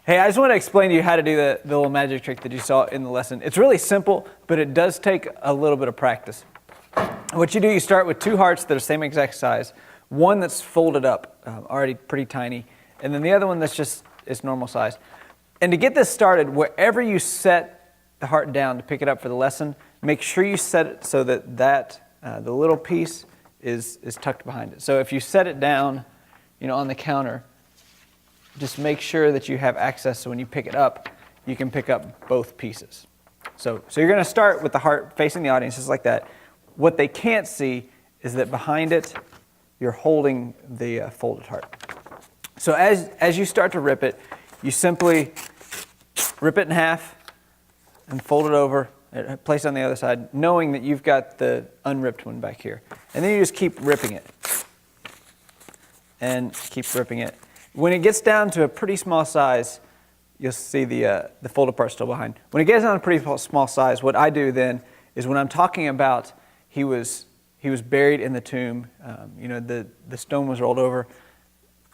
Hey, I just want to explain to you how to do the little magic trick that you saw in the lesson. It's really simple, but it does take a little bit of practice. What you do, you start with 2 hearts that are the same exact size, one that's folded up, already pretty tiny, and then the other one that's just is normal size. And to get this started, wherever you set the heart down to pick it up for the lesson, make sure you set it so that the little piece is tucked behind it. So if you set it down, on the counter, just make sure that you have access so when you pick it up, you can pick up both pieces. So you're going to start with the heart facing the audience, just like that. What they can't see is that behind it, you're holding the folded heart. So as you start to rip it, you simply rip it in half and fold it over, place it on the other side, knowing that you've got the unripped one back here. And then you just keep ripping it. And keep ripping it. When it gets down to a pretty small size, you'll see the folded part still behind. When it gets down to a pretty small size, what I do then is when I'm talking about he was buried in the tomb, the stone was rolled over,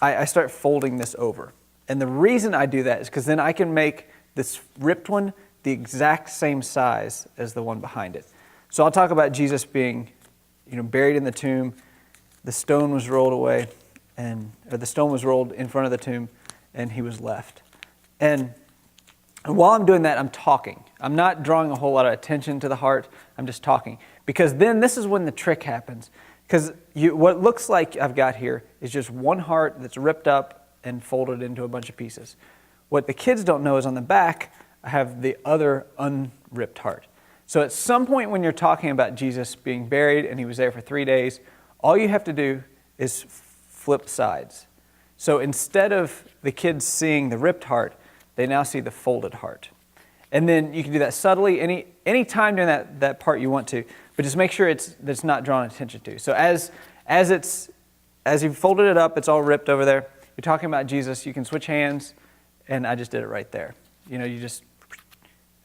I start folding this over. And the reason I do that is because then I can make this ripped one the exact same size as the one behind it. So I'll talk about Jesus being, buried in the tomb. The stone was rolled away, or the stone was rolled in front of the tomb, and he was left. And while I'm doing that, I'm talking. I'm not drawing a whole lot of attention to the heart. I'm just talking. Because then this is when the trick happens. Because what it looks like I've got here is just one heart that's ripped up and folded into a bunch of pieces. What the kids don't know is on the back, I have the other unripped heart. So at some point when you're talking about Jesus being buried and he was there for 3 days, all you have to do is flip sides. So instead of the kids seeing the ripped heart, they now see the folded heart. And then you can do that subtly any time during that part you want to, but just make sure that's not drawn attention to. So as you've folded it up, it's all ripped over there. You're talking about Jesus, you can switch hands, and I just did it right there. And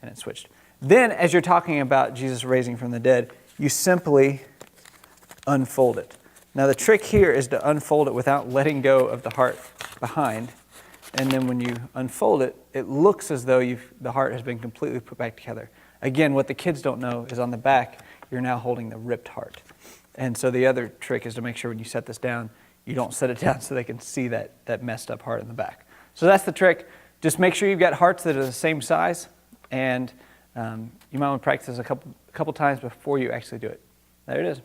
it switched. Then, as you're talking about Jesus raising from the dead, you simply unfold it. Now, the trick here is to unfold it without letting go of the heart behind. And then when you unfold it, it looks as though the heart has been completely put back together. Again, what the kids don't know is on the back, you're now holding the ripped heart. And so the other trick is to make sure when you set this down, you don't set it down so they can see that messed up heart in the back. So that's the trick. Just make sure you've got hearts that are the same size, and you might want to practice a couple times before you actually do it. There it is.